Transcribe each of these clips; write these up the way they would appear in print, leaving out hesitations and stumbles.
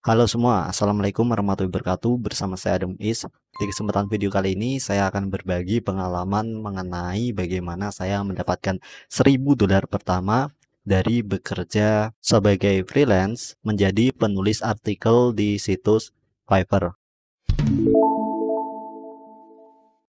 Halo semua, Assalamualaikum warahmatullahi wabarakatuh. Bersama saya Adam Is. Di kesempatan video kali ini saya akan berbagi pengalaman mengenai bagaimana saya mendapatkan $1.000 pertama dari bekerja sebagai freelance menjadi penulis artikel di situs Fiverr.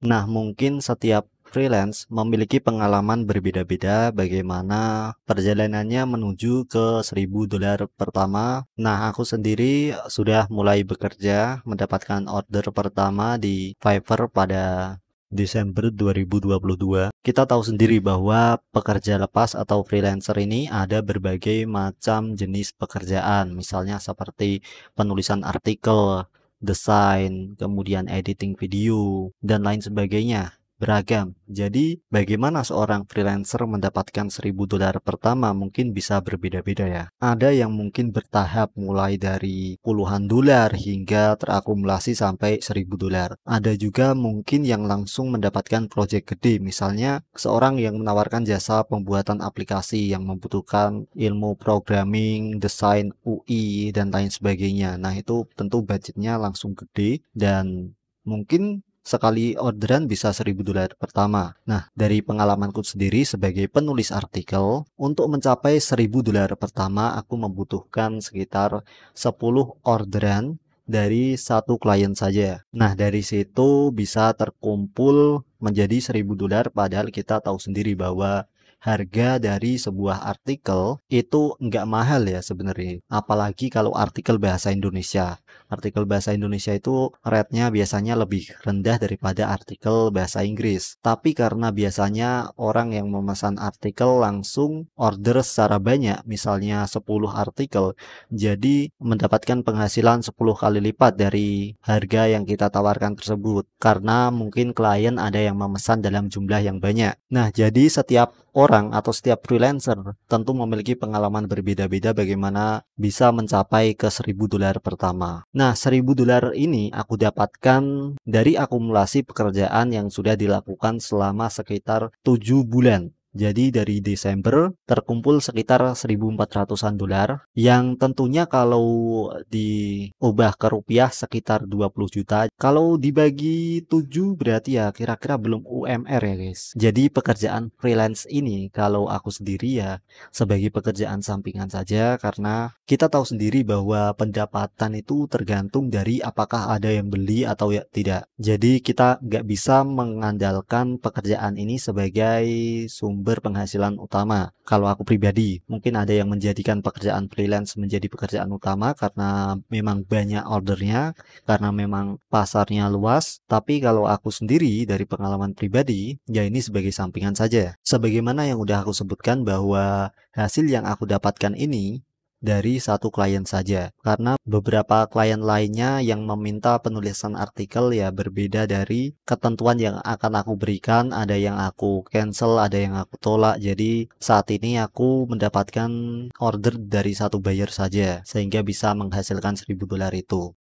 Nah, mungkin setiap freelance memiliki pengalaman berbeda-beda bagaimana perjalanannya menuju ke $1.000 pertama. Nah, aku sendiri sudah mulai bekerja mendapatkan order pertama di Fiverr pada Desember 2022. Kita tahu sendiri bahwa pekerja lepas atau freelancer ini ada berbagai macam jenis pekerjaan, misalnya seperti penulisan artikel, desain, kemudian editing video, dan lain sebagainya. Beragam. Jadi, bagaimana seorang freelancer mendapatkan $1.000 pertama mungkin bisa berbeda-beda ya. Ada yang mungkin bertahap mulai dari puluhan dolar hingga terakumulasi sampai $1.000. Ada juga mungkin yang langsung mendapatkan proyek gede, misalnya seorang yang menawarkan jasa pembuatan aplikasi yang membutuhkan ilmu programming, desain UI, dan lain sebagainya. Nah, itu tentu budgetnya langsung gede dan mungkin sekali orderan bisa $1.000 pertama. Nah, dari pengalamanku sendiri sebagai penulis artikel, untuk mencapai $1.000 pertama, aku membutuhkan sekitar 10 orderan dari satu klien saja. Nah, dari situ bisa terkumpul menjadi $1.000, padahal kita tahu sendiri bahwa harga dari sebuah artikel itu nggak mahal ya sebenarnya. Apalagi kalau artikel bahasa Indonesia. Artikel bahasa Indonesia itu rate-nya biasanya lebih rendah daripada artikel bahasa Inggris. Tapi karena biasanya orang yang memesan artikel langsung order secara banyak, misalnya 10 artikel, jadi mendapatkan penghasilan 10 kali lipat dari harga yang kita tawarkan tersebut. Karena mungkin klien ada yang memesan dalam jumlah yang banyak. Nah, jadi setiap orang atau setiap freelancer tentu memiliki pengalaman berbeda-beda bagaimana bisa mencapai ke $1.000 pertama. Nah, $1.000 ini aku dapatkan dari akumulasi pekerjaan yang sudah dilakukan selama sekitar 7 bulan. Jadi dari Desember terkumpul sekitar 1.400-an dolar yang tentunya kalau diubah ke rupiah sekitar 20 juta. Kalau dibagi 7 berarti ya kira-kira belum UMR ya guys. Jadi pekerjaan freelance ini kalau aku sendiri ya sebagai pekerjaan sampingan saja karena kita tahu sendiri bahwa pendapatan itu tergantung dari apakah ada yang beli atau ya tidak. Jadi kita nggak bisa mengandalkan pekerjaan ini sebagai sumber penghasilan utama. Kalau aku pribadi, mungkin ada yang menjadikan pekerjaan freelance menjadi pekerjaan utama karena memang banyak ordernya, karena memang pasarnya luas. Tapi kalau aku sendiri dari pengalaman pribadi, ya ini sebagai sampingan saja. Sebagaimana yang udah aku sebutkan bahwa hasil yang aku dapatkan ini dari satu klien saja karena beberapa klien lainnya yang meminta penulisan artikel ya berbeda dari ketentuan yang akan aku berikan, ada yang aku cancel, ada yang aku tolak. Jadi saat ini aku mendapatkan order dari satu buyer saja sehingga bisa menghasilkan $1.000 itu.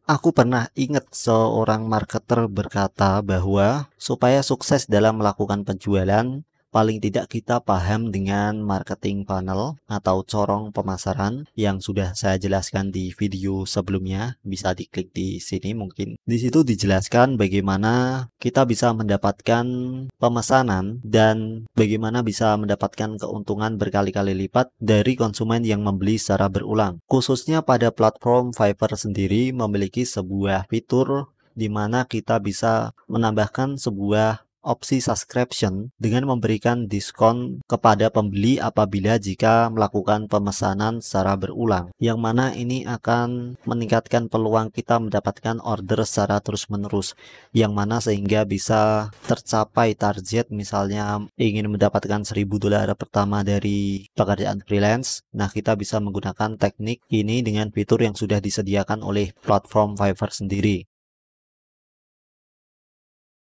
Aku pernah ingat seorang marketer berkata bahwa supaya sukses dalam melakukan penjualan, paling tidak kita paham dengan marketing funnel atau corong pemasaran yang sudah saya jelaskan di video sebelumnya. Bisa diklik di sini mungkin. Di situ dijelaskan bagaimana kita bisa mendapatkan pemesanan dan bagaimana bisa mendapatkan keuntungan berkali-kali lipat dari konsumen yang membeli secara berulang. Khususnya pada platform Fiverr sendiri memiliki sebuah fitur di mana kita bisa menambahkan sebuah opsi subscription dengan memberikan diskon kepada pembeli apabila jika melakukan pemesanan secara berulang, yang mana ini akan meningkatkan peluang kita mendapatkan order secara terus-menerus, yang mana sehingga bisa tercapai target, misalnya ingin mendapatkan $1.000 pertama dari pekerjaan freelance. Nah, kita bisa menggunakan teknik ini dengan fitur yang sudah disediakan oleh platform Fiverr sendiri.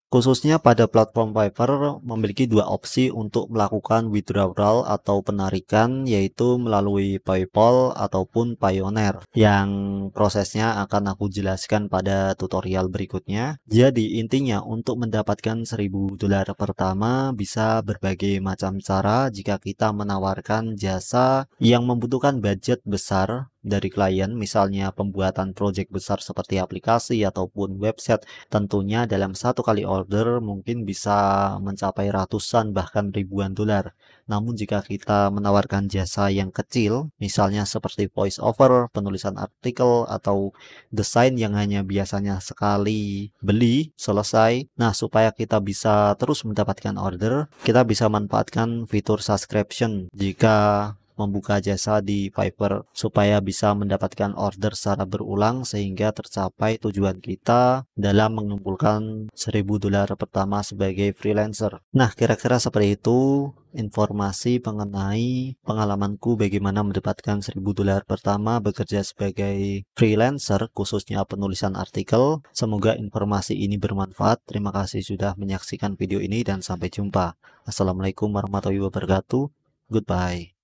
Khususnya pada platform Fiverr memiliki dua opsi untuk melakukan withdrawal atau penarikan, yaitu melalui PayPal ataupun Payoneer, yang prosesnya akan aku jelaskan pada tutorial berikutnya. Jadi intinya untuk mendapatkan $1000 pertama bisa berbagai macam cara jika kita menawarkan jasa yang membutuhkan budget besar dari klien, misalnya pembuatan project besar seperti aplikasi ataupun website. Tentunya dalam satu kali order mungkin bisa mencapai ratusan bahkan ribuan dolar. Namun jika kita menawarkan jasa yang kecil, misalnya seperti voice over, penulisan artikel, atau desain yang hanya biasanya sekali beli selesai. Nah, supaya kita bisa terus mendapatkan order, kita bisa manfaatkan fitur subscription jika membuka jasa di Fiverr supaya bisa mendapatkan order secara berulang sehingga tercapai tujuan kita dalam mengumpulkan $1000 pertama sebagai freelancer. Nah, kira-kira seperti itu informasi mengenai pengalamanku bagaimana mendapatkan $1000 pertama bekerja sebagai freelancer khususnya penulisan artikel. Semoga informasi ini bermanfaat. Terima kasih sudah menyaksikan video ini dan sampai jumpa. Assalamualaikum warahmatullahi wabarakatuh. Goodbye.